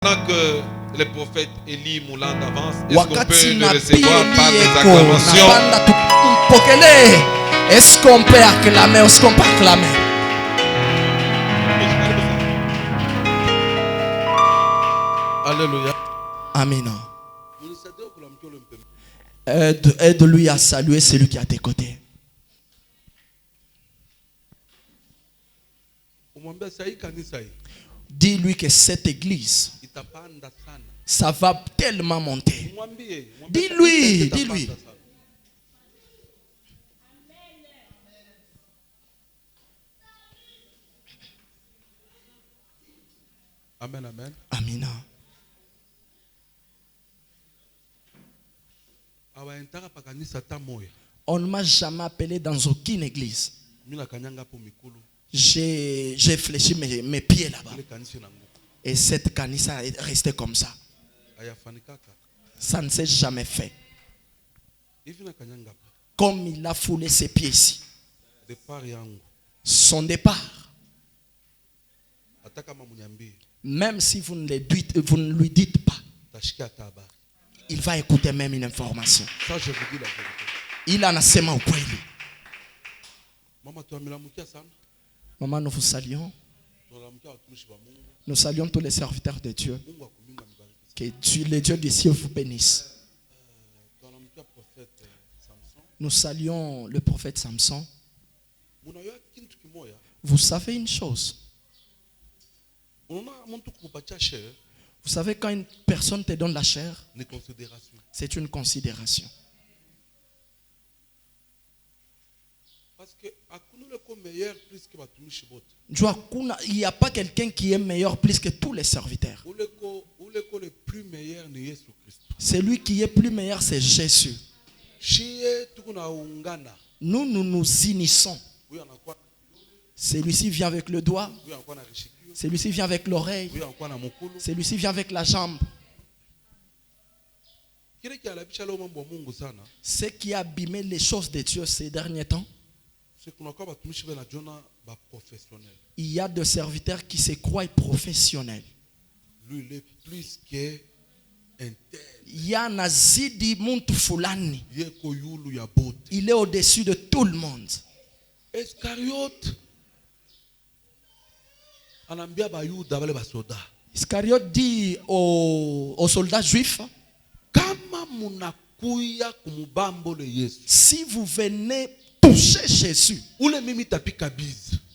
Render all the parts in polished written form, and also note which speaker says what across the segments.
Speaker 1: pendant que le prophète Élie Moulanda avance, est-ce qu'on peut le recevoir par des acclamations?
Speaker 2: Est-ce qu'on peut acclamer? Est-ce qu'on peut acclamer?
Speaker 1: Alléluia.
Speaker 2: Amen. Aide-lui à saluer celui qui est à tes côtés. Dis-lui que cette église, ça va tellement monter. Dis-lui, dis-lui.
Speaker 1: Amen, amen.
Speaker 2: Amen. On ne m'a jamais appelé dans aucune église. J'ai fléchi mes pieds là-bas. Et cette kanisa est restée comme ça. Ça ne s'est jamais fait. Comme il a foulé ses pieds ici. Son départ. Même si vous ne lui dites pas, il va écouter même une information.
Speaker 1: Ça, je vous dis la vérité.
Speaker 2: Il en a sema ukweli. Maman, nous vous saluons. Nous saluons tous les serviteurs de Dieu. Que Dieu, le Dieu du ciel vous bénisse. Nous saluons le prophète Samson. Vous savez une chose. Vous savez, quand une personne te donne la chair, c'est une considération. Il n'y a pas quelqu'un qui est meilleur plus que tous les serviteurs. Celui qui est plus meilleur, c'est Jésus. Nous nous unissons. Celui-ci vient avec le doigt. Celui-ci vient avec l'oreille. Celui-ci vient avec la jambe. Ce qui a abîmé les choses de Dieu ces derniers temps, il y a des serviteurs qui se croient professionnels.
Speaker 1: Lui, il est plus qu'un
Speaker 2: tel. Il est au-dessus de tout le monde. Iscariote dit aux soldats juifs, si vous venez toucher Jésus,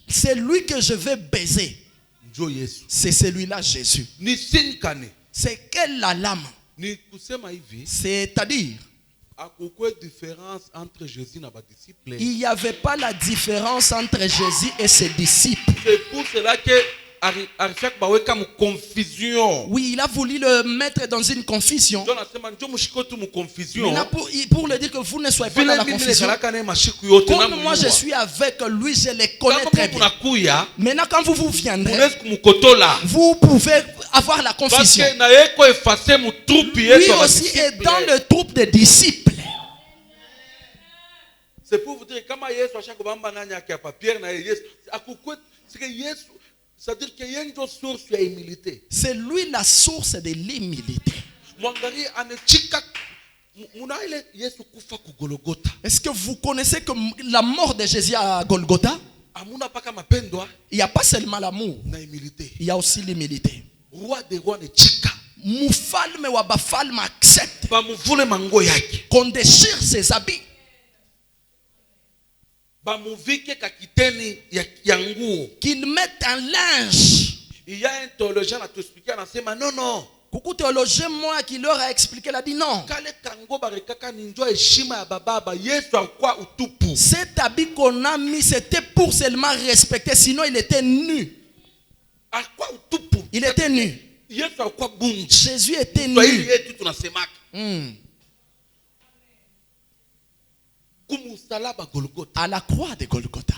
Speaker 2: c'est lui que je vais baiser. C'est celui-là Jésus. C'est quelle la lame? C'est-à-dire, il n'y avait pas la différence entre Jésus et ses disciples.
Speaker 1: C'est pour cela que
Speaker 2: oui, il a voulu le mettre dans une confusion. Maintenant, pour le dire que vous ne soyez pas dans la confusion. Comme moi je suis avec lui, je le connais très bien. Maintenant, quand vous viendrez, vous pouvez avoir la confusion. Lui aussi est dans le troupe des disciples.
Speaker 1: C'est pour vous dire, c'est-à-dire qu'il y a une source de l'humilité.
Speaker 2: C'est lui la source de l'humilité. Est-ce que vous connaissez que la mort de Jésus à Golgotha, il n'y a pas seulement l'amour, il y a aussi l'humilité. Mufalme wa bafalme accepte qu'on déchire ses habits, qu'il mette un linge.
Speaker 1: Il y a un théologien à t'expliquer, non, non.
Speaker 2: Coucou théologien, moi qui leur a expliqué, il a dit non. Cet habit qu'on a mis, c'était pour seulement respecter, sinon il était nu. Il était nu. Jésus était nu. À la croix de Golgotha.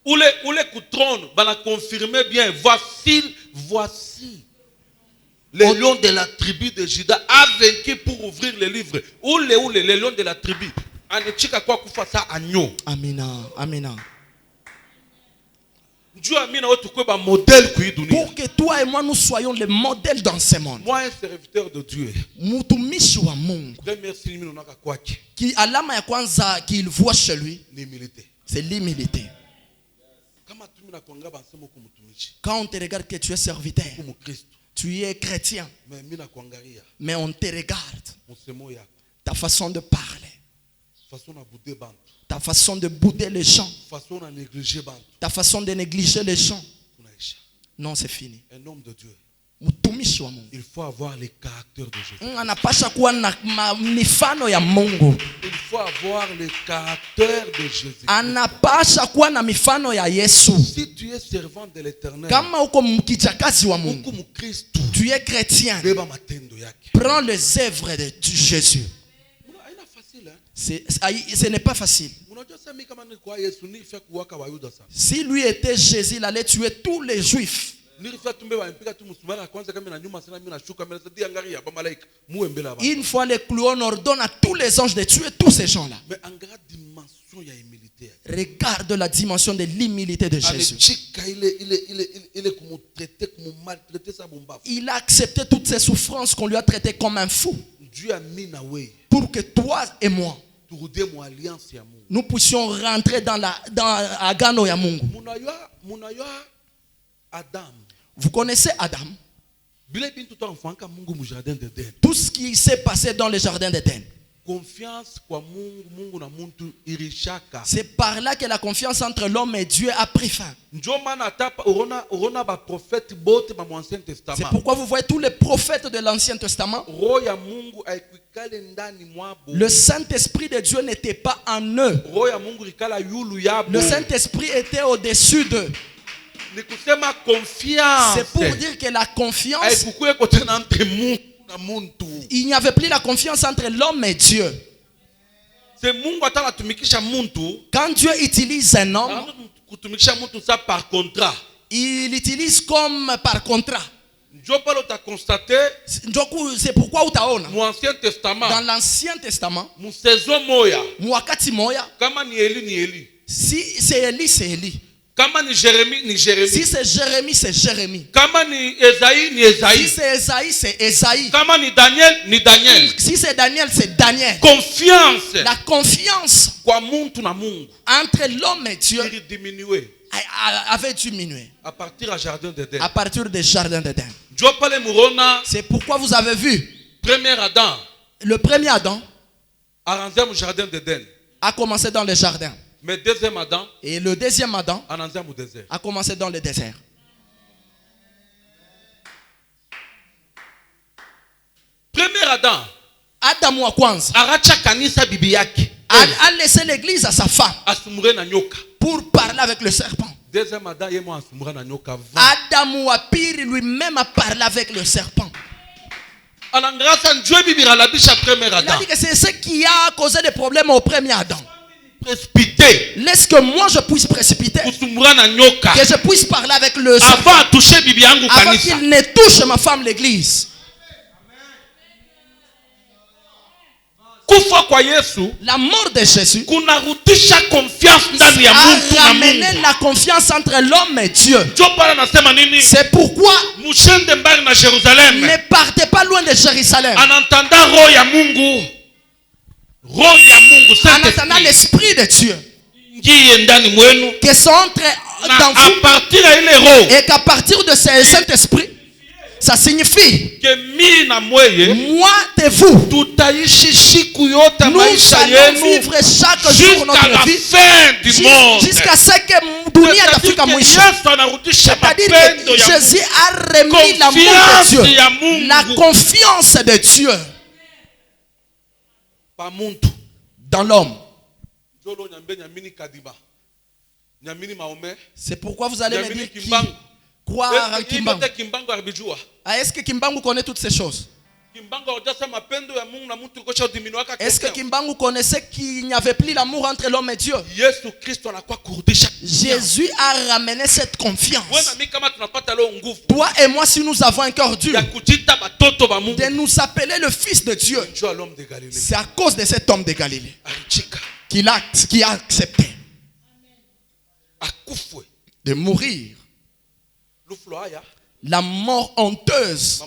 Speaker 1: Où les coutrons va confirmer bien. Voici. Le lion de la tribu de Juda a vaincu pour ouvrir le livre. Où les lions de la tribu.
Speaker 2: Amina. Amina. Pour que toi et moi nous soyons les modèles dans ce monde.
Speaker 1: Moi, un serviteur de Dieu.
Speaker 2: Mtumishi wa Mungu. Qui alama ya kwanza qu'il voit chez lui, c'est l'humilité. Quand on te regarde que tu es serviteur, tu es chrétien, mais on te regarde, ta façon de parler, ta façon de bouder les gens, ta façon de négliger les gens, non, c'est fini.
Speaker 1: Un homme de Dieu,
Speaker 2: il
Speaker 1: faut avoir les caractères de Jésus.
Speaker 2: Il
Speaker 1: faut avoir les caractères de Jésus. Si tu es servant de l'Éternel,
Speaker 2: tu es chrétien, prends les œuvres de Jésus. Ce n'est pas facile. Si lui était Jésus, il allait tuer tous les juifs. Une fois les clouons ordonnent à tous les anges de tuer tous ces gens-là. Regarde la dimension de l'humilité de Jésus. Il a accepté toutes ces souffrances qu'on lui a traitées comme un fou. Pour que toi et moi, nous puissions rentrer dans Agano ya Mungu. Vous connaissez Adam? Tout ce qui s'est passé dans le jardin d'Éden. C'est par là que la confiance entre l'homme et Dieu a pris fin. C'est pourquoi vous voyez tous les prophètes de l'Ancien Testament. Le Saint-Esprit de Dieu n'était pas en eux. Le Saint-Esprit était au-dessus d'eux. C'est pour dire que la confiance, il n'y avait plus la confiance entre l'homme et Dieu. Quand Dieu utilise un homme, il l'utilise comme par contrat. C'est pourquoi dans l'Ancien Testament, si c'est Élie, c'est Élie. Si c'est Jérémie, c'est Jérémie. Si c'est Esaïe, c'est Esaïe. Si c'est Daniel, c'est Daniel.
Speaker 1: Confiance.
Speaker 2: La confiance entre l'homme et Dieu avait diminué
Speaker 1: à partir du jardin d'Éden.
Speaker 2: À partir du jardin d'Éden. C'est pourquoi vous avez vu le premier Adam a commencé dans le jardin.
Speaker 1: Mais deuxième Adam,
Speaker 2: et le deuxième Adam a commencé dans le désert.
Speaker 1: Premier Adam
Speaker 2: wa kwanza a laissé l'église à sa femme pour parler avec le serpent.
Speaker 1: Deuxième Adam
Speaker 2: Adam wa piri lui-même a parlé avec le serpent.
Speaker 1: Il a
Speaker 2: dit que c'est ce qui a causé des problèmes au premier Adam. Laisse que moi je puisse précipiter, que je puisse parler avec le serpent avant qu'il ne touche ma femme l'église. La mort de Jésus a ramené la confiance entre l'homme et Dieu. C'est pourquoi ne partez pas loin de Jérusalem. En attendant l'esprit de Dieu qui sont dans vous, et qu'à partir de ce Saint-Esprit, ça signifie que moi et vous, nous allons vivre chaque jour de notre vie jusqu'à ce que Dunia tafika mwisho. C'est-à-dire que Jésus a remis l'amour de Dieu, la confiance de Dieu dans l'homme. C'est pourquoi vous allez me dire qui croire en Kimbangu. Est-ce que Kimbangu connaît toutes ces choses? Est-ce que Kimbangu connaissait qu'il n'y avait plus l'amour entre l'homme et Dieu? Jésus a ramené cette confiance. Toi et moi, si nous avons un cœur dur, de nous appeler le Fils de Dieu, c'est à cause de cet homme de Galilée qui a accepté. de mourir. La mort honteuse.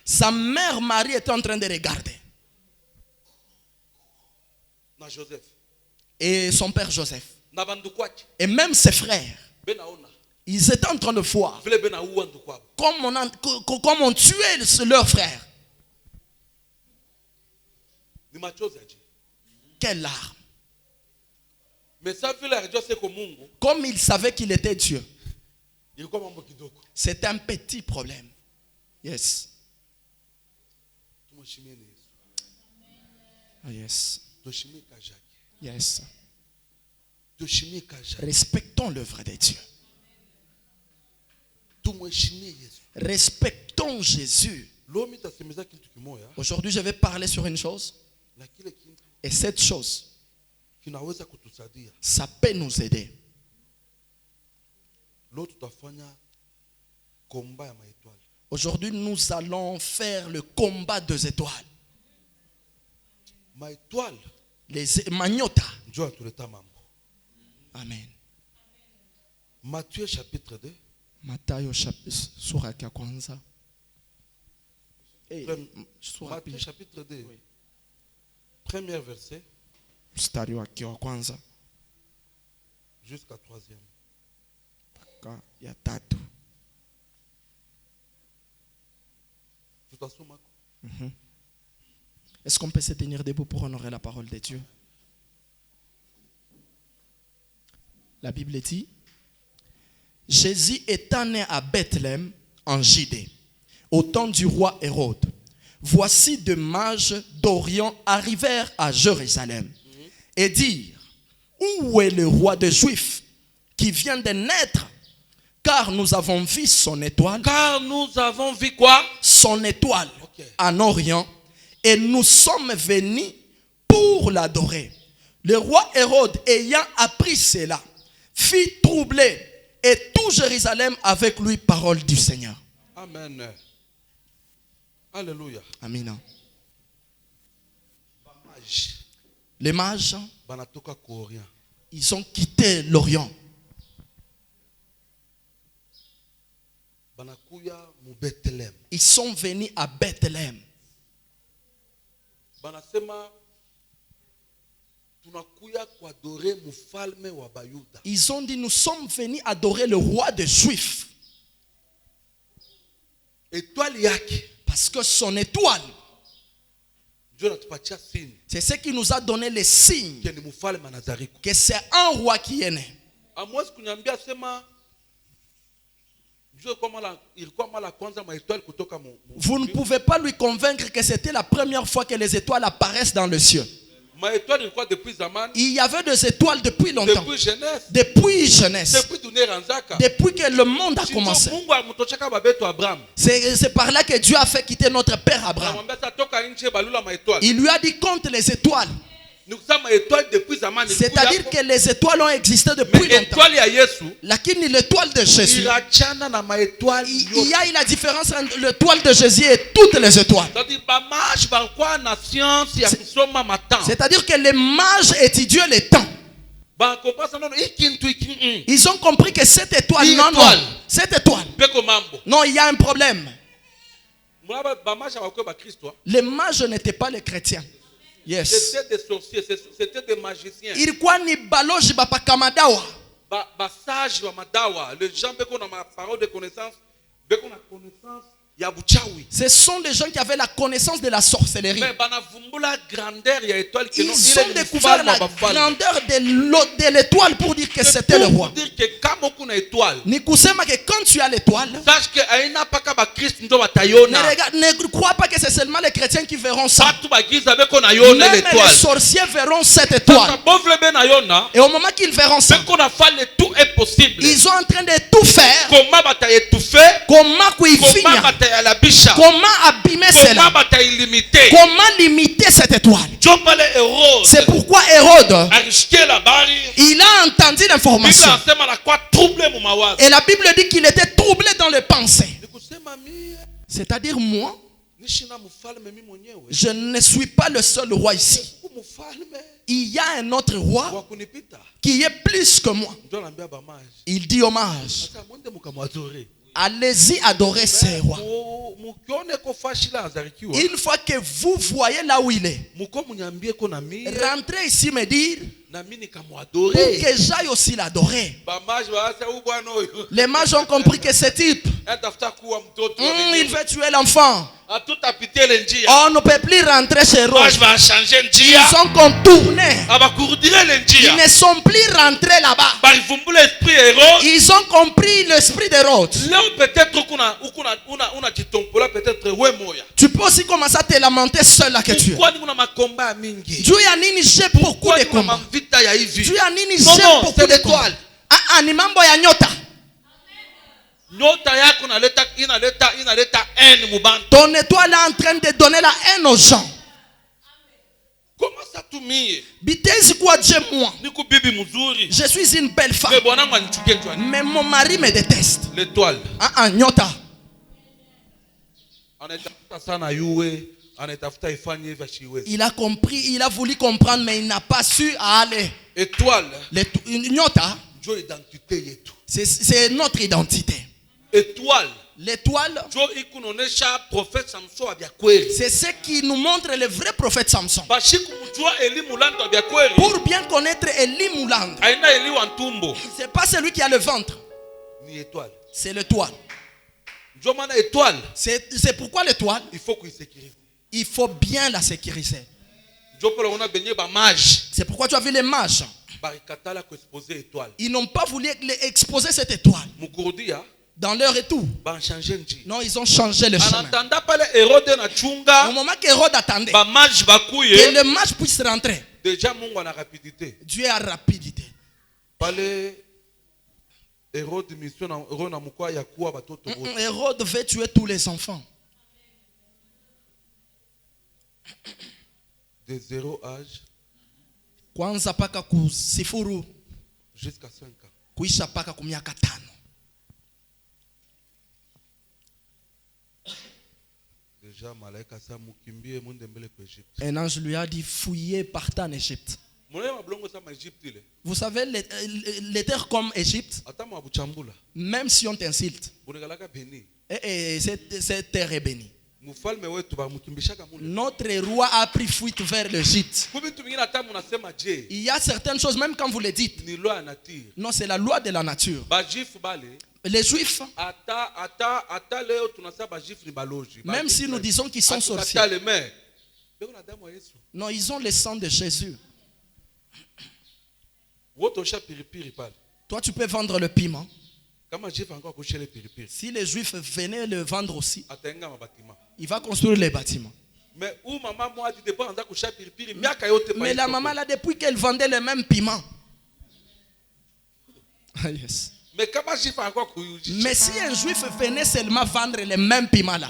Speaker 2: Sa mère Marie était en train de regarder. Et son père Joseph. Et même ses frères. Ils étaient en train de voir. Comme on tuait leurs frères. Quelle larme. Comme il savait qu'il était Dieu. C'est un petit problème. Yes. Yes. Yes. Respectons l'œuvre de Dieu. Respectons Jésus. Aujourd'hui, je vais parler sur une chose. Et cette chose, ça peut nous aider. Aujourd'hui, nous allons faire le combat des étoiles. Les magnota. Amen.
Speaker 1: Matthieu chapitre 2.
Speaker 2: Matthieu sura ya kwanza.
Speaker 1: Matthieu chapitre 2. Oui. Premier verset.
Speaker 2: Mstari wa kwanza.
Speaker 1: Jusqu'à 3e.
Speaker 2: Ya tatu. Est-ce qu'on peut se tenir debout pour honorer la parole de Dieu? La Bible dit, Jésus étant né à Bethléem en Judée, au temps du roi Hérode. Voici deux mages d'Orient arrivèrent à Jérusalem et dirent, où est le roi des Juifs qui vient de naître? Car nous avons vu son étoile.
Speaker 1: Car nous avons vu quoi?
Speaker 2: Son étoile en Orient. Et nous sommes venus pour l'adorer. Le roi Hérode, ayant appris cela, fit troubler et tout Jérusalem avec lui, parole du Seigneur.
Speaker 1: Amen. Alléluia.
Speaker 2: Amen. Les mages, ils ont quitté l'Orient. Ils sont venus à Bethléem. Ils ont dit, nous sommes venus adorer le roi des Juifs. Parce que son étoile, c'est ce qui nous a donné les signes que c'est un roi qui est né. Vous ne pouvez pas lui convaincre que c'était la première fois que les étoiles apparaissent dans le ciel. Il y avait des étoiles depuis longtemps. Depuis Genèse. Depuis que le monde a commencé. C'est par là que Dieu a fait quitter notre père Abraham. Il lui a dit compte les étoiles. C'est-à-dire que les étoiles ont existé depuis longtemps. Lakini l'étoile de Jésus, il y a la différence entre l'étoile de Jésus et toutes les étoiles. C'est-à-dire que les mages étudient les temps. Ils ont compris que cette étoile, cette étoile, non, il y a un problème. Les mages n'étaient pas les chrétiens. Yes.
Speaker 1: C'était des sorciers, c'était des magiciens.
Speaker 2: Ilikuwa ni balozi bapakamadawa.
Speaker 1: Basage wa madawa. Les gens qui ont la parole de connaissance, qui ont la connaissance.
Speaker 2: Ce sont les gens qui avaient la connaissance de la sorcellerie. Ils ont découvert la grandeur de l'étoile pour dire que c'était le roi. Ni kusema que quand tu as l'étoile, ne crois pas que c'est seulement les chrétiens qui verront ça. Même les sorciers verront cette étoile. Et au moment qu'ils verront ça, ils sont en train de tout faire. Comment abîmer cela? Comment limiter cette étoile? C'est pourquoi Hérode, il a entendu l'information. Et la Bible dit qu'il était troublé dans les pensées. C'est-à-dire moi, je ne suis pas le seul roi ici. il y a un autre roi qui est plus que moi. Il dit hommage. Allez-y adorer ce roi. Une fois que vous voyez là où il est, rentrez ici me dire pour que j'aille aussi l'adorer. Les mages ont compris que ce type, il veut tuer l'enfant. On ne peut plus rentrer chez eux. Ils ont contourné. Ils ne sont plus rentrés là-bas. Ils ont compris l'esprit d'Hérode. Tu peux aussi commencer à te lamenter seul là que tu es. Dieu a nini j'ai beaucoup de combats. Dieu a nini j'ai beaucoup de combats. Ah, ni mambo ya nyota. Ton étoile est en train de donner la haine aux gens. Bitezi quoi Dieu moi. Je suis une belle femme. Mais mon mari me déteste.
Speaker 1: L'étoile.
Speaker 2: Ah, nyota. Il a compris, il a voulu comprendre, mais il n'a pas su aller.
Speaker 1: Étoile.
Speaker 2: Nyota. C'est notre identité.
Speaker 1: Étoile.
Speaker 2: L'étoile, c'est ce qui nous montre le vrai prophète Samson. Pour bien connaître Eli Moulande, c'est pas celui qui a le ventre, c'est l'étoile. C'est pourquoi l'étoile, il faut bien la sécuriser. C'est pourquoi tu as vu les mages. Ils n'ont pas voulu exposer cette étoile dans leur et tout. Non, ils ont changé le chemin. Au moment qu'Hérode attendait que le mage puisse rentrer, Dieu a rapidité. Hérode veut tuer tous les enfants.
Speaker 1: De 0 âge
Speaker 2: kwanza paka ku sifuru
Speaker 1: jusqu'à 5 ans.
Speaker 2: Kuisha paka ku miaka 5.
Speaker 1: Déjà malaika sa mukimbie mwende mbele kwa Égypte.
Speaker 2: Un ange lui a dit fuyez, partez en Égypte. Vous savez les terres comme Égypte, même si on t'insulte, cette terre est bénie. Notre roi a pris fuite vers l'Égypte. Il y a certaines choses, même quand vous les dites, non, c'est la loi de la nature. Les Juifs, même si nous disons qu'ils sont sorciers, non, ils ont le sang de Jésus. Toi, tu peux vendre le piment. Si les Juifs venaient le vendre aussi, il va construire les bâtiments. Mais la maman là, depuis qu'elle vendait le même piment. Yes. Mais si un Juif venait seulement vendre le même piment là,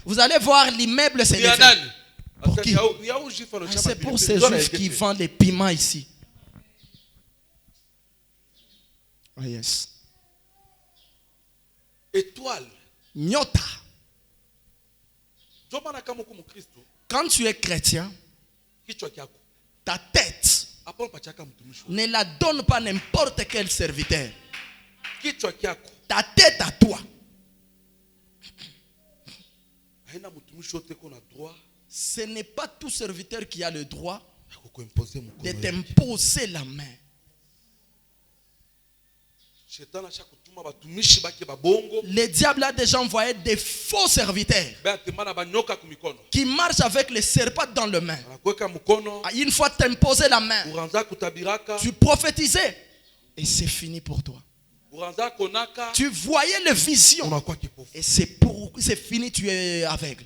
Speaker 2: vous allez voir l'immeuble se lever. Pour qui? C'est pour ces Juifs qui vendent les piments ici. Oh yes.
Speaker 1: Étoile.
Speaker 2: Nyota. Quand tu es chrétien, ta tête ne la donne pas n'importe quel serviteur. Ta tête à toi. Ce n'est pas tout serviteur qui a le droit de t'imposer la main. Le diable a déjà envoyé des faux serviteurs qui marchent avec les serpents dans le main. Une fois t'imposer la main, tu prophétisais et c'est fini pour toi. Tu voyais les visions et c'est fini, tu es aveugle.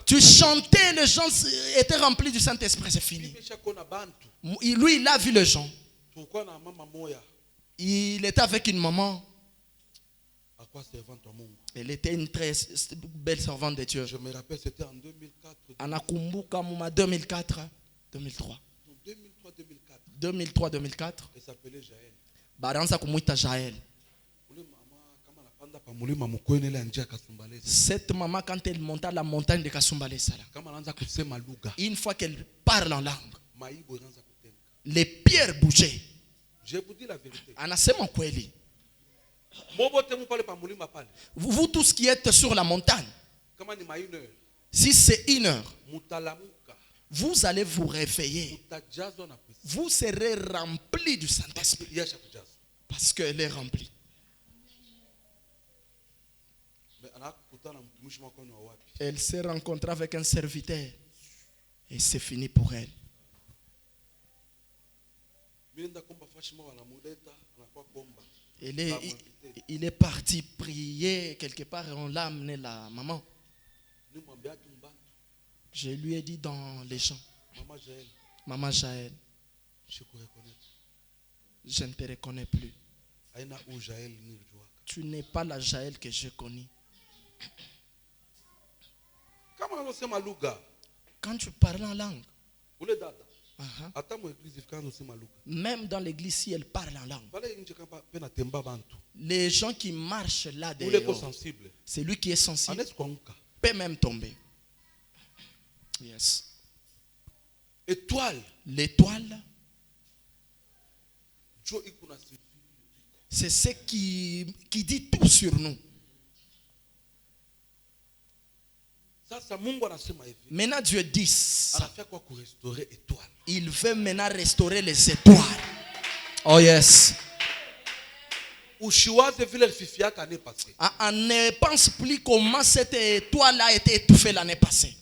Speaker 2: Tu chantais, les gens étaient remplis du Saint-Esprit, c'est fini. Lui, il a vu les gens. Il était avec une maman. Elle était une très belle servante de Dieu.
Speaker 1: Je me rappelle, c'était en 2004.
Speaker 2: Anakumbuka muma 2004, 2003. 2003, 2004.
Speaker 1: Elle s'appelait Jaël.
Speaker 2: Baranza kumuita Jaël. Cette maman, quand elle monta la montagne de Kasumbale Sala, une fois qu'elle parle en langue, les pierres bougeaient.
Speaker 1: Je vous dis la vérité.
Speaker 2: Anasema kweli. Vous tous qui êtes sur la montagne, si c'est 1 heure, vous allez vous réveiller. Vous serez remplis du Saint-Esprit. Parce qu'elle est remplie. Elle s'est rencontrée avec un serviteur. Et c'est fini pour elle. Il est parti prier quelque part et on l'a amené la maman. Je lui ai dit dans les champs, Maman Jaël, je ne te reconnais plus. Tu n'es pas la Jaël que je connais. Quand tu parles en langue, même dans l'église, si elle parle en langue, les gens qui marchent là dehors, c'est lui qui est sensible, peut même tomber. Yes. L'étoile, c'est ce qui dit tout sur nous. Maintenant Dieu dit, il veut maintenant restaurer les étoiles. Oh yes. On ne pense plus comment cette étoile a été étouffée l'année passée.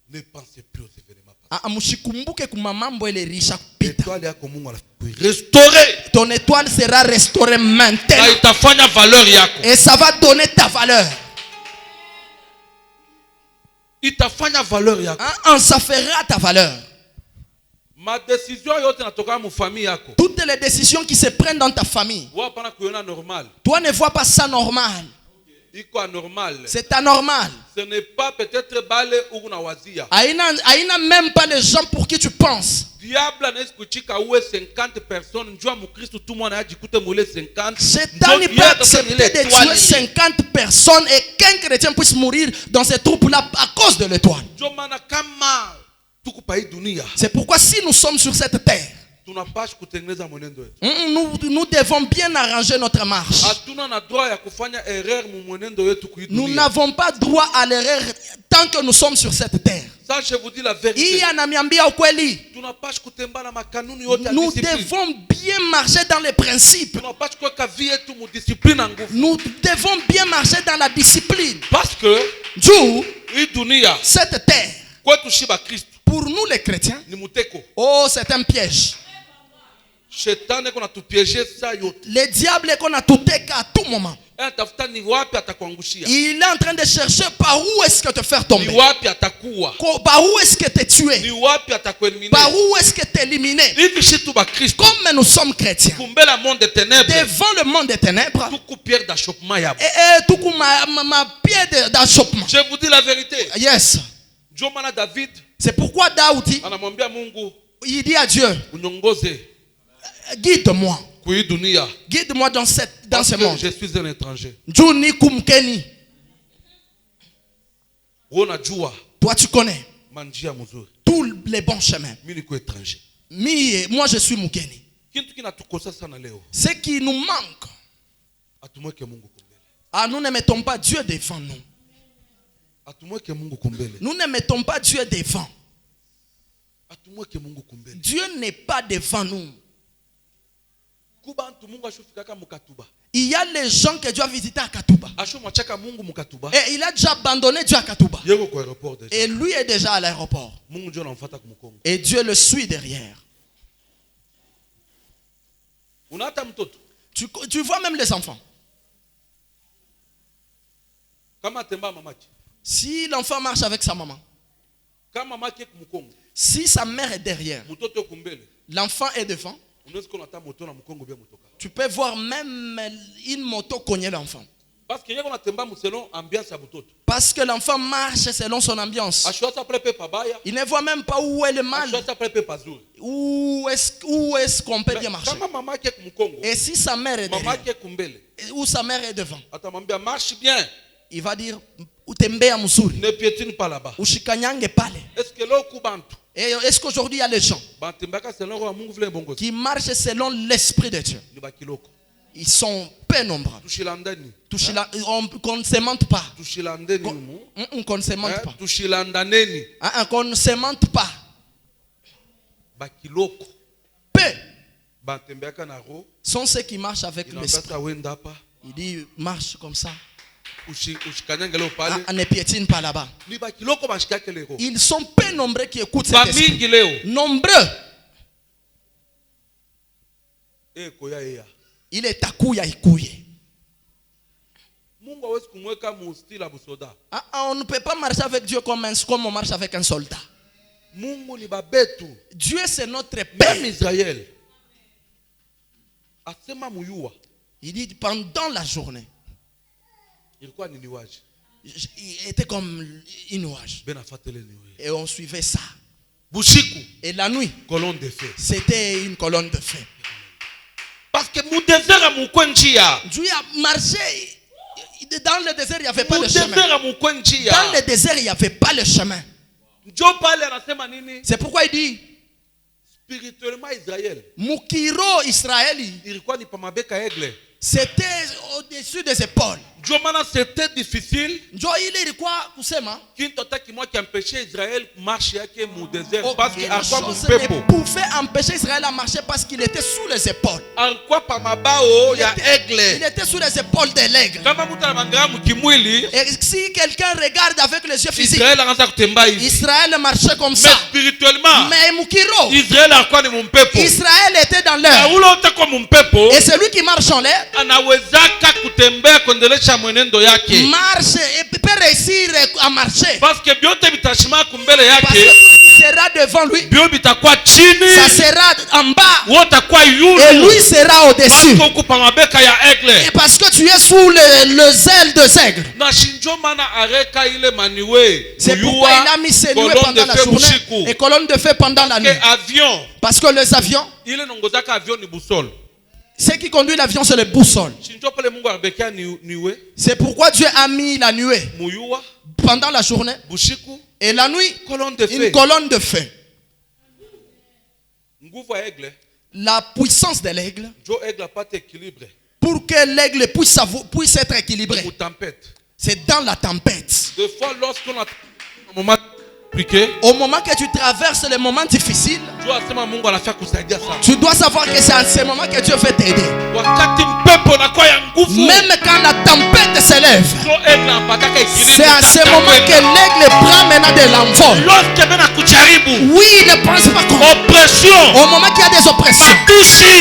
Speaker 1: Ne pensez plus aux événements passés.
Speaker 2: Ton étoile sera restaurée maintenant. Et ça va donner ta valeur. Ça fera ta valeur. Toutes les décisions qui se prennent dans ta famille, toi ne vois pas ça normal. C'est anormal.
Speaker 1: Ce n'est pas peut-être balé ou nawazia.
Speaker 2: Aïna même pas les gens pour qui tu penses.
Speaker 1: Diable n'est kuchika oué 50 personnes. Njua mukristo tout le monde a dit écoutez moulé 50.
Speaker 2: Satan n'est pas accepté de tuer 50 personnes et qu'un chrétien puisse mourir dans ces troupes-là à cause de l'étoile. C'est pourquoi si nous sommes sur cette terre, nous devons bien arranger notre marche. Nous n'avons pas droit à l'erreur tant que nous sommes sur cette terre.
Speaker 1: Ça, je vous dis la vérité.
Speaker 2: Nous devons bien marcher dans les principes. Nous devons bien marcher dans la discipline.
Speaker 1: Parce que
Speaker 2: cette terre, pour nous les chrétiens, oh, c'est un piège. Le diable est qu'on a tout à tout moment. Il est en train de chercher par où est-ce que te faire tomber. Par où est-ce que te tuer. Par où est-ce que t'éliminer. Comme nous sommes chrétiens, devant le monde des ténèbres, et tout ma pied d'achoppement.
Speaker 1: Je vous dis la vérité.
Speaker 2: Yes. C'est pourquoi Daoudi, il dit à Dieu, guide-moi. Guide-moi dans ce monde.
Speaker 1: Je suis un étranger.
Speaker 2: Toi tu connais tous les bons chemins. Moi je suis Mukeni. Ce qui nous manque, nous ne mettons pas Dieu devant nous. Nous ne mettons pas Dieu devant. Dieu n'est pas devant nous. Il y a les gens que Dieu a visités à Katuba. Et il a déjà abandonné Dieu à Katuba. Et lui est déjà à l'aéroport. Et Dieu le suit derrière. Tu vois même les enfants. Si l'enfant marche avec sa maman, si sa mère est derrière, l'enfant est devant, tu peux voir même une moto cogner l'enfant. Parce que l'enfant marche selon son ambiance. Il ne voit même pas où est le mal. Où est-ce qu'on peut bien marcher. Et si sa mère est derrière, ou sa mère est devant, il va dire utembea mzuri,
Speaker 1: ne piétine pas là-bas.
Speaker 2: Ushikanyange pale. Et est-ce qu'aujourd'hui il y a les gens qui marchent selon l'esprit de Dieu? Ils sont peu nombreux. On ne se mente pas. On ne se mente pas. On ne se mente pas. Peu sont ceux qui marchent avec l'esprit. Il dit marche comme ça. On ne piétine pas là-bas. Ils sont peu nombreux qui écoutent cet esprit. Nombreux. Il est takuya ikuye. On ne peut pas marcher avec Dieu comme on marche avec un soldat. Dieu c'est notre Père.
Speaker 1: Même Israël.
Speaker 2: Il dit pendant la journée. Il était comme une nuage. Et on suivait ça. Et la nuit, c'était une colonne de feu.
Speaker 1: Parce que mon désert
Speaker 2: Dieu a marché. Dans le désert, il n'y avait pas le chemin. Dans le désert, il n'y avait pas le chemin. C'est pourquoi il dit
Speaker 1: spirituellement Israël.
Speaker 2: Mukiro Israël. C'était au-dessus des épaules.
Speaker 1: C'était difficile.
Speaker 2: Qui
Speaker 1: empêchait Israël de marcher dans le désert.
Speaker 2: Parce qu'il pouvait empêcher Israël à marcher parce qu'il était sous les épaules. Il était sous les épaules de l'aigle. Et si quelqu'un regarde avec les yeux physiques, Israël marchait comme ça.
Speaker 1: Mais spirituellement,
Speaker 2: Israël était dans l'air. Et celui qui marche en l'air marche et peut réussir à marcher. Parce que tout sera devant lui. Ça sera en bas. Et lui sera au-dessus. Et parce que tu es sous les ailes de aigle. C'est pourquoi il a mis ses nuées pendant la journée et colonne de feu pendant la nuit. Parce que les avions, ce qui conduit l'avion, c'est le boussole. C'est pourquoi Dieu a mis la nuée pendant la journée et la nuit, une colonne de feu. La puissance de l'aigle, pour que l'aigle puisse être équilibré, c'est dans la tempête. Au moment que tu traverses les moments difficiles, tu dois savoir que c'est à ce moment que Dieu veut t'aider. Même quand la tempête s'élève, c'est à ce moment que l'aigle prend maintenant de l'envol. Oui, ne pense pas comme au moment qu'il y a des oppressions,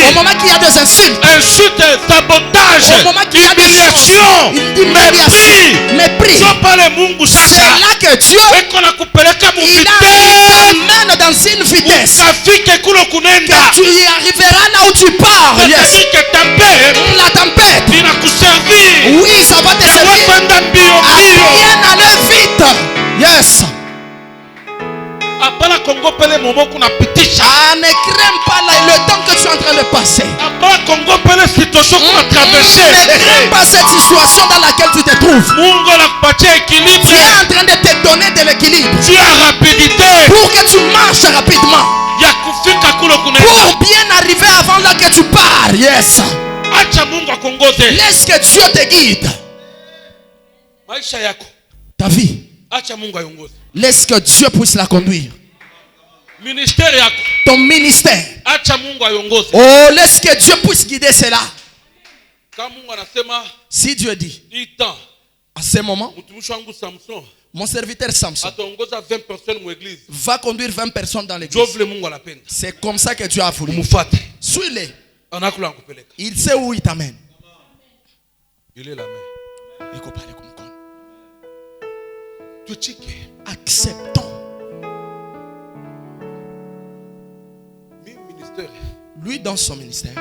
Speaker 2: au moment qu'il y a des insultes,
Speaker 1: sabotage,
Speaker 2: au moment qu'il y a des
Speaker 1: humiliation,
Speaker 2: mépris, c'est là que Dieu il t'amène dans une vitesse que tu y arriveras là où tu pars. Yes. La tempête, oui, ça va te servir à bien aller vite. Yes. Ne crains pas le temps que tu es en train de passer. Ne crains pas cette situation dans laquelle tu te trouves. Dieu est en train de te donner de l'équilibre pour que tu marches rapidement, pour bien arriver avant là que tu pars. Yes. Laisse que Dieu te guide. Ta vie, laisse que Dieu puisse la conduire. Ton ministère, oh, laisse que Dieu puisse guider cela. Si Dieu dit à ce moment, mon serviteur Samson va conduire 20 personnes dans l'église, c'est comme ça que Dieu a voulu. Suis-les. Il sait où il t'amène. Acceptons. Lui dans son ministère,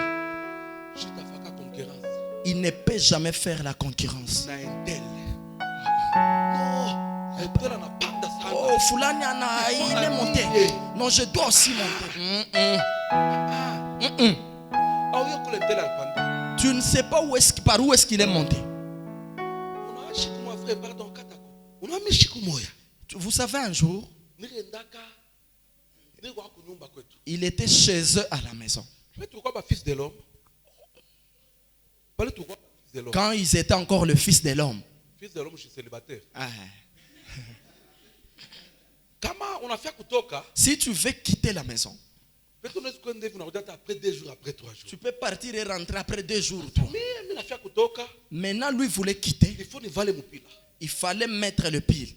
Speaker 2: il ne peut jamais faire la concurrence. Oh, Fulani il est monté. Non, je dois aussi monter. Tu ne sais pas par où est-ce qu'il est monté. Vous savez, un jour, il était chez eux à la maison. Quand ils étaient encore le fils de l'homme. Si tu veux quitter la maison, tu peux partir et rentrer après 2 jours. Maintenant, lui voulait quitter. Il fallait mettre le pile.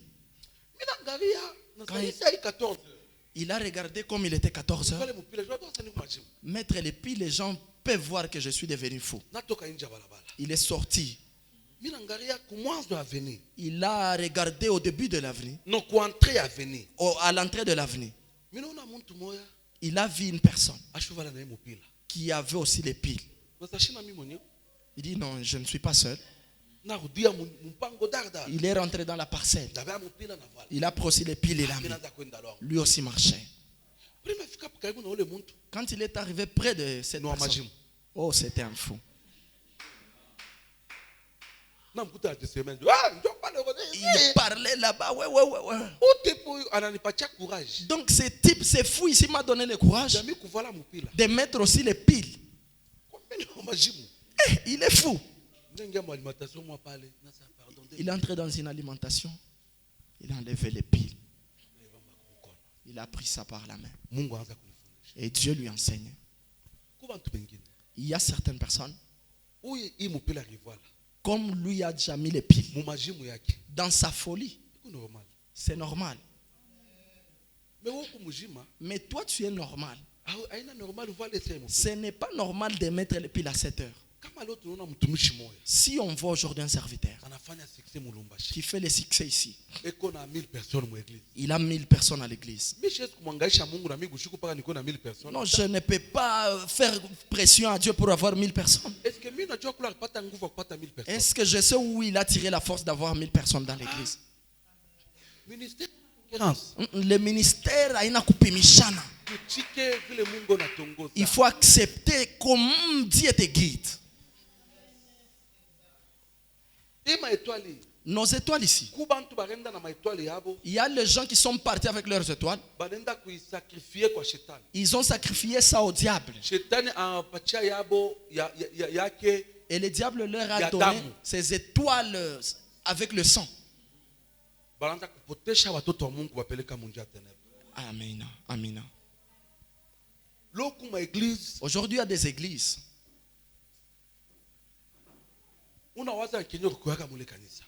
Speaker 2: Il a regardé comme il était 14 heures. Mettre les piles, les gens peuvent voir que je suis devenu fou. Il est sorti. Il a regardé au début de l'avenir. À l'entrée de l'avenir. Il a vu une personne qui avait aussi les piles. Il dit non, je ne suis pas seul. Il est rentré dans la parcelle. Il a pris aussi les piles et la main. Lui aussi marchait. Quand il est arrivé près de cette personne, oh, c'était un fou. Il parlait là-bas. Ouais. Donc ce type, c'est fou ici, m'a donné le courage de mettre aussi les piles. Il est fou. Il est entré dans une alimentation. Il a enlevé les piles. Il a pris ça par la main. Et Dieu lui enseigne. Il y a certaines personnes, comme lui a déjà mis les piles dans sa folie, c'est normal. Mais toi tu es normal. Ce n'est pas normal de mettre les piles à 7 heures. Si on voit aujourd'hui un serviteur qui fait le succès ici, il a 1000 personnes à l'église. Non, je ne peux pas faire pression à Dieu pour avoir 1000 personnes. Est-ce que je sais où il a tiré la force d'avoir 1000 personnes dans l'église? Le ministère a une kupimishana. Il faut accepter comme Dieu te guide. Nos étoiles ici. Il y a les gens qui sont partis avec leurs étoiles. Ils ont sacrifié ça au diable. Et le diable leur a donné ces étoiles avec le sang. Amen. Amen. Aujourd'hui, il y a des églises.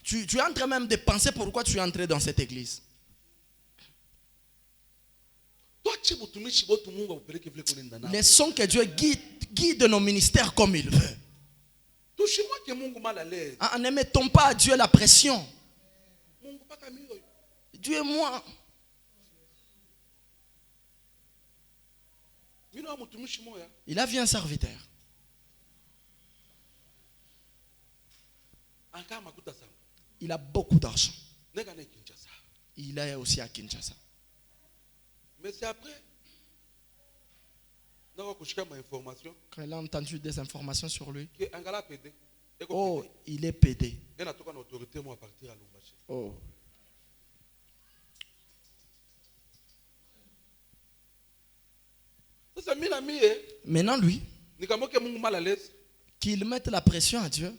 Speaker 2: Tu es en train même de penser pourquoi tu es entré dans cette église. Laissons que Dieu guide nos ministères comme il veut. Ne mettons pas à Dieu la pression. Dieu et moi. Il a vu un serviteur. Il a beaucoup d'argent. Il est aussi à Kinshasa.
Speaker 1: Mais c'est après.
Speaker 2: Quand il a entendu des informations sur lui. Oh, il est pédé. Oh. Maintenant lui, qu'il mette la pression à Dieu.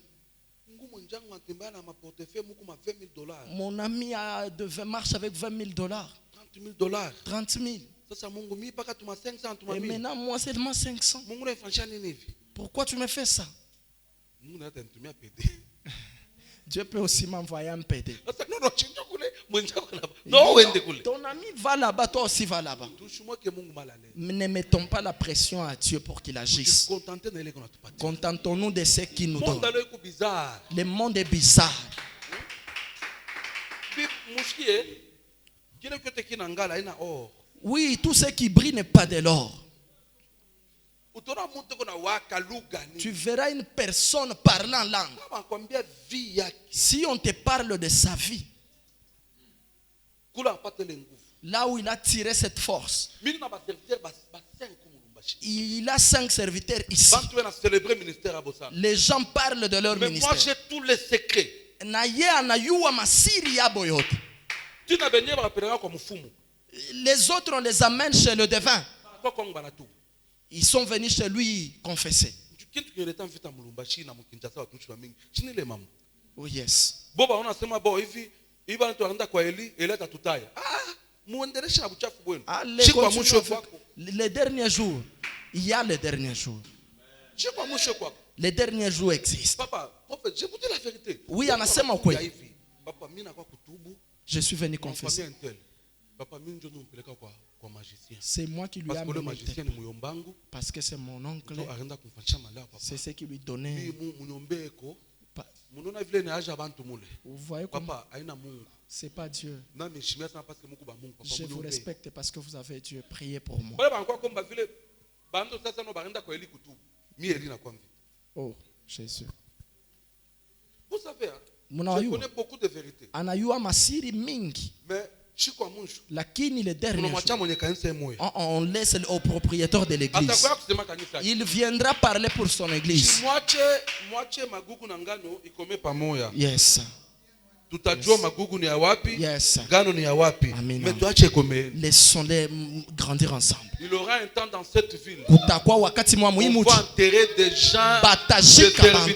Speaker 2: Mon ami marche avec $20,000. $30,000. Et maintenant, moi seulement 500. Pourquoi tu me fais ça? Dieu peut aussi m'envoyer un PD. Ton ami va là-bas, toi aussi va là-bas. Ne mettons pas la pression à Dieu pour qu'il agisse. Contentons-nous de ce qu'il nous donne. Le monde est bizarre. Oui, tout ce qui brille n'est pas de l'or. Tu verras une personne parlant en langue. Si on te parle de sa vie, là où il a tiré cette force, il a 5 serviteurs ici. Les gens parlent de leur ministère.
Speaker 1: Mais moi j'ai tous les secrets.
Speaker 2: Les autres, on les amène chez le devin. Ils sont venus chez lui confesser. Oh yes. Les derniers jours, il y a les derniers jours. Les derniers jours existent.
Speaker 1: Papa, je vous dis la vérité.
Speaker 2: Oui, anasema kweli. Je suis venu confesser. C'est moi qui lui ai amené. Parce que c'est mon oncle. C'est ce qui lui donnait. Vous voyez comment c'est pas Dieu. Je vous respecte parce que vous avez Dieu. Priez pour moi. Oh, Jésus.
Speaker 1: Vous savez, je connais beaucoup de vérités. Mais
Speaker 2: lakini le dernier jour, on laisse au propriétaire de l'église. Il viendra parler pour son église. Yes. Yes. Laissons-les grandir ensemble.
Speaker 1: Il aura un temps dans cette ville où on va enterrer des gens, des serviteurs,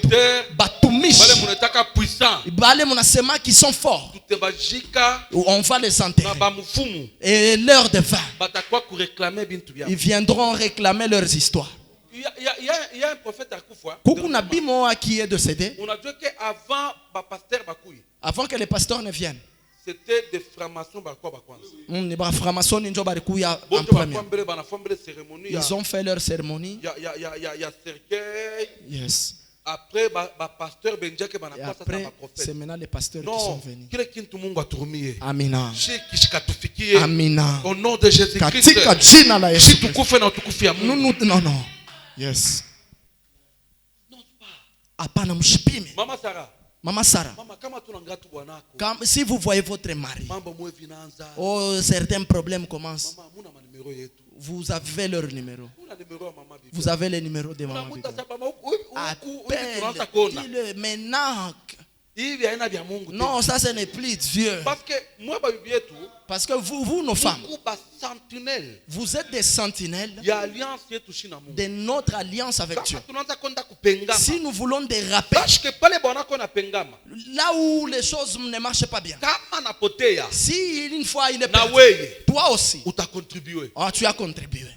Speaker 1: puissants,
Speaker 2: qui sont forts. On va les enterrer. Et l'heure de fin, ils viendront réclamer leurs histoires.
Speaker 1: Il y a un prophète à Koufoua.
Speaker 2: Qui est décédé.
Speaker 1: On a dit qu'avant
Speaker 2: avant que les pasteurs ne viennent,
Speaker 1: c'était des francs-maçons.
Speaker 2: Ils ont fait leur cérémonie.
Speaker 1: Il y a cercueil.
Speaker 2: Yes.
Speaker 1: Après, pasteur Benja qui
Speaker 2: c'est maintenant les pasteurs qui sont venus.
Speaker 1: Amina.
Speaker 2: Amina.
Speaker 1: Au nom de Jésus-Christ.
Speaker 2: Non. Yes. Maman Sarah. Si vous voyez votre mari, certains problèmes commencent. Vous avez leur numéro. Vous avez les numéros de maman. Appelle, dis-le maintenant. Non, ça ce n'est plus Dieu. Parce que vous, nos femmes, vous êtes des sentinelles de notre alliance avec Dieu. Si nous voulons déraper, là où les choses ne marchent pas bien, si une fois il est perdu, toi aussi, tu as contribué.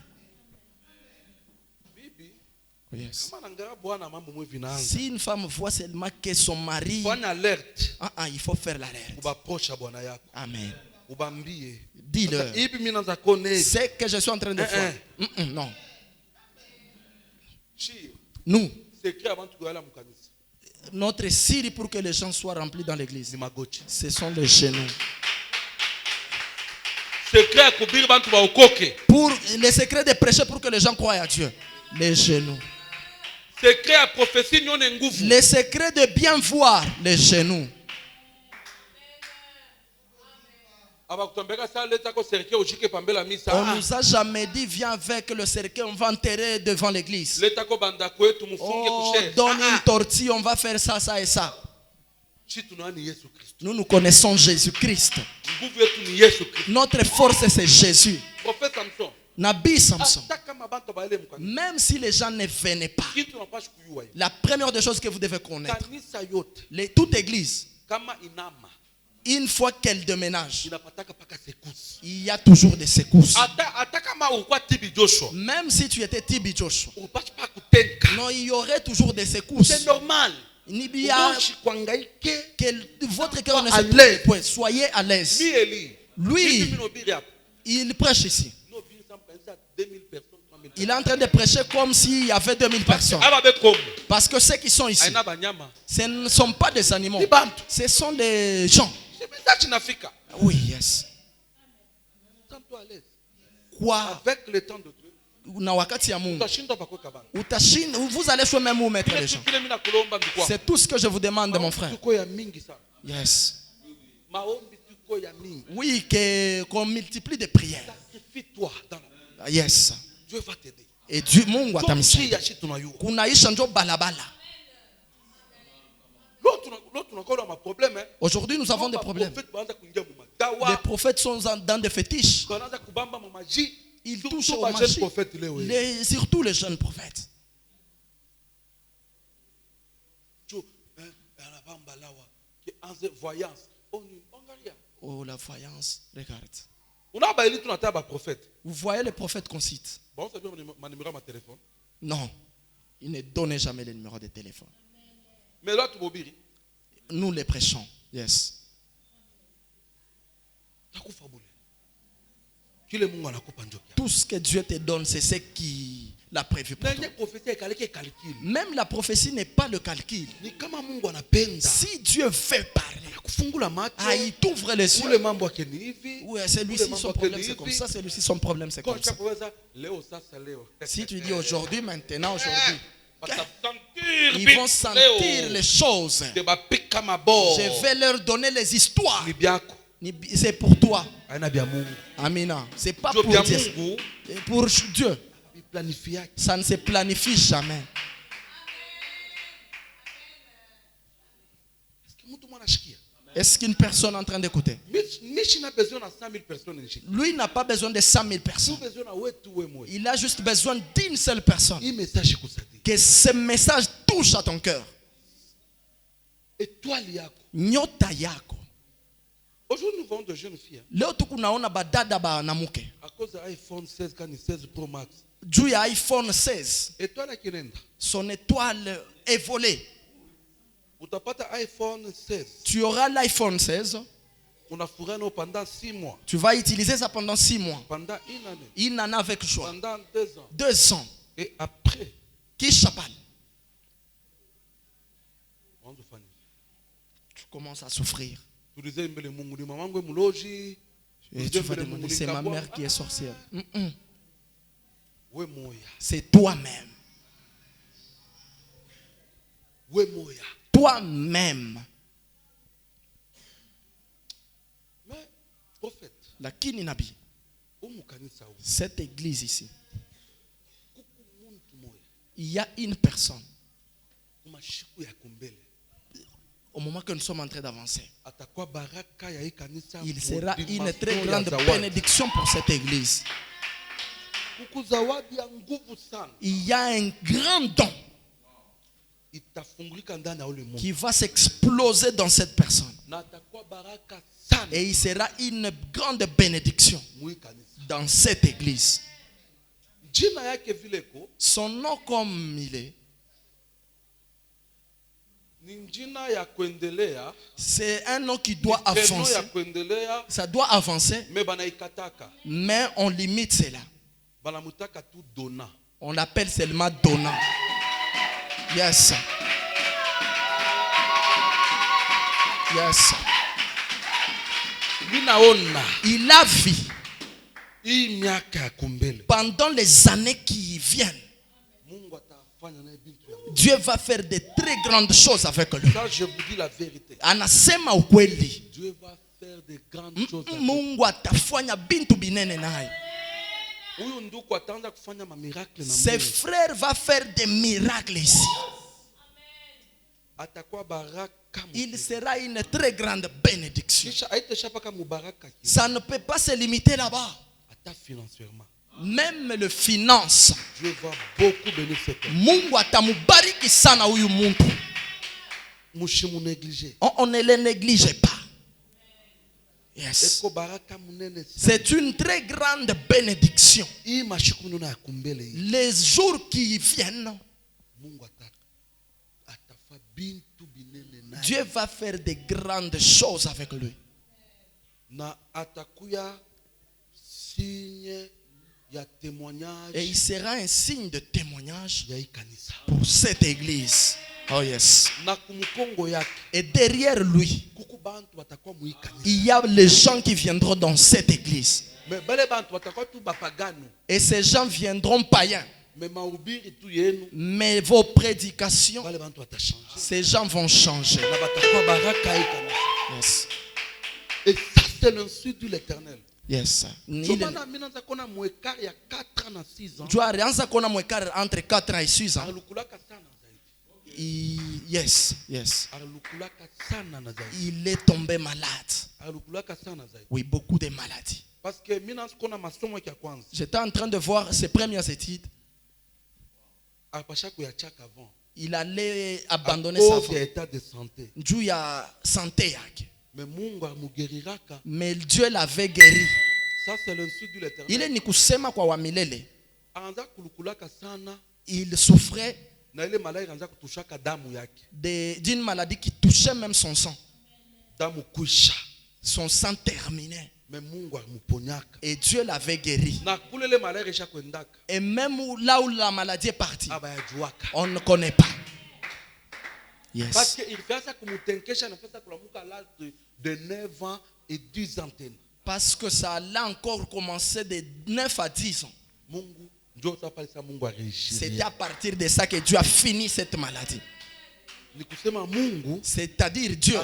Speaker 2: Yes. Si une femme voit seulement que son mari, il faut faire l'alerte. Amen. Dis-le. C'est que je suis en train de faire. Non. Nous, notre Syrie pour que les gens soient remplis dans l'église, ce sont les genoux. Pour les secrets de prêcher pour que les gens croient à Dieu, les genoux.
Speaker 1: Secret à prophétie,
Speaker 2: les secrets de bien voir, les genoux. On nous a jamais dit viens avec le cercueil, on va enterrer devant l'église. Donne une tortille, on va faire ça, ça et ça. Nous connaissons Jésus-Christ. Notre force c'est Jésus.
Speaker 1: Prophète Samson.
Speaker 2: Nabi Samson. Même si les gens ne venaient pas, la première des choses que vous devez connaître, toute église, une fois qu'elle déménage, il y a toujours des secousses. Même si tu étais Tibi Joshua, non, il y aurait toujours des secousses.
Speaker 1: C'est normal.
Speaker 2: Que votre cœur ne se trompe. Soyez à l'aise. Lui, il prêche ici. Il est en train de prêcher comme s'il y avait 2000 personnes. Parce que ceux qui sont ici, ce ne sont pas des animaux. Ce sont des gens. Oui, yes.
Speaker 1: Quoi? Avec le temps de Dieu.
Speaker 2: vous allez soi-même où mettre les gens. C'est tout ce que je vous demande, mon frère. Yes. Oui, qu'on multiplie des prières. Yes.
Speaker 1: Dieu va t'aider.
Speaker 2: Et Dieu, Mungu atamsaidia. Kunaisha njo balabala. Aujourd'hui, nous avons des problèmes. Les prophètes sont dans des fétiches. Ils touchent aux magie. Surtout les jeunes prophètes. Oh, la voyance, regarde. Vous voyez les prophètes qu'on cite? Non, ils ne donnent jamais les numéros de téléphone.
Speaker 1: Mais là,
Speaker 2: nous les prêchons. Yes. Tout ce que Dieu te donne, c'est ce qu'il a prévu pour toi. Même la prophétie n'est pas le calcul. Si Dieu veut parler, il t'ouvre les yeux. Oui, celui-ci, son problème, c'est comme ça. Celui-ci, son problème, c'est comme ça. Si tu dis aujourd'hui, maintenant, aujourd'hui, ils vont sentir les choses. Je vais leur donner les histoires. C'est pour toi. Amina. C'est pas pour Dieu. Pour Dieu. Ça ne se planifie jamais. Est-ce qu'une personne est en train d'écouter? Lui n'a pas besoin de 100 000 personnes. Il a juste besoin d'une seule personne. Que ce message touche à ton cœur. Nyota yako.
Speaker 1: Aujourd'hui, nous voyons de jeunes filles.
Speaker 2: Leo tukunaona badada ba namuke.
Speaker 1: À cause de l'iPhone 16 quand 16 Pro Max.
Speaker 2: Juu ya iPhone 16.
Speaker 1: Étoile kinenda.
Speaker 2: Son étoile est volée.
Speaker 1: Utapata iPhone 16.
Speaker 2: Tu auras l'iPhone 16.
Speaker 1: Unafurano pendant 6 mois.
Speaker 2: Tu vas utiliser ça pendant 6 mois.
Speaker 1: Pendant une année.
Speaker 2: Une année avec joie.
Speaker 1: Pendant 2 ans.
Speaker 2: 2 ans.
Speaker 1: Et après.
Speaker 2: Kisha pale. Tu commences à souffrir.
Speaker 1: Et tu
Speaker 2: vas demander, c'est ma mère qui est sorcière. C'est toi-même. Toi-même.
Speaker 1: Mais, prophète,
Speaker 2: la Kininabi, cette église ici, il y a une personne. Au moment que nous sommes en train d'avancer, il sera une très grande bénédiction pour cette église. Il y a un grand don qui va s'exploser dans cette personne. Et il sera une grande bénédiction dans cette église. Son nom comme il est, c'est un nom qui doit avancer. Ça doit avancer. Mais on limite cela. On l'appelle seulement donnant. Yes. Yes. Il a vu pendant les années qui viennent. Dieu va faire de très grandes choses avec lui.
Speaker 1: Ça, je vous dis la vérité.
Speaker 2: Anasema ukweli.
Speaker 1: Dieu va faire de grandes choses.
Speaker 2: Mungu atafanya bintu binene naye. Ses frères vont faire des miracles ici. Il sera une très grande bénédiction. Ça ne peut pas se limiter là-bas. Même le finance.
Speaker 1: Dieu va beaucoup bénir cette homme.
Speaker 2: Mungu atamubariki sana huyu muntu. On ne le néglige pas. Yes. C'est une très grande bénédiction. Les jours qui viennent, Dieu va faire de grandes choses avec lui. Et il sera un signe de témoignage pour cette église. Oh yes. Et derrière lui, il y a les gens qui viendront dans cette église. Et ces gens viendront païens. Mais vos prédications, ces gens vont changer. Yes.
Speaker 1: Et ça, c'est l'insulte de l'Éternel.
Speaker 2: Yes. Entre 4 ans et 6 ans. Yes, yes. Il est tombé malade. Oui, beaucoup de maladies. J'étais en train de voir ses premières études. Il allait abandonner sa vie. Dieu a santé. Mais Dieu l'avait guéri.
Speaker 1: Ça, c'est l'insulte de l'Éternel.
Speaker 2: Il est nikusema kwa wamilele. Il souffrait d'une maladie qui touchait même son sang. Son sang terminait. Et Dieu l'avait guéri. Et même là où la maladie est partie, on ne connaît pas. Yes.
Speaker 1: Parce qu'il fait ça comme de 9 ans et 10 ans.
Speaker 2: Parce que ça allait encore commencer de 9 à 10 ans. C'était à partir de ça que Dieu a fini cette maladie. C'est-à-dire Dieu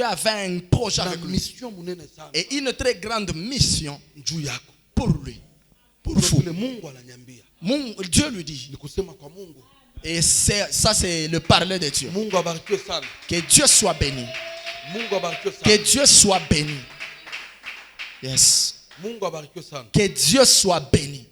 Speaker 2: avait un projet avec lui. Et une très grande mission pour lui. Pour vous. Dieu lui dit. Et ça c'est le parler de Dieu. Que Dieu soit béni. Que Dieu soit béni. Yes. Que Dieu soit béni.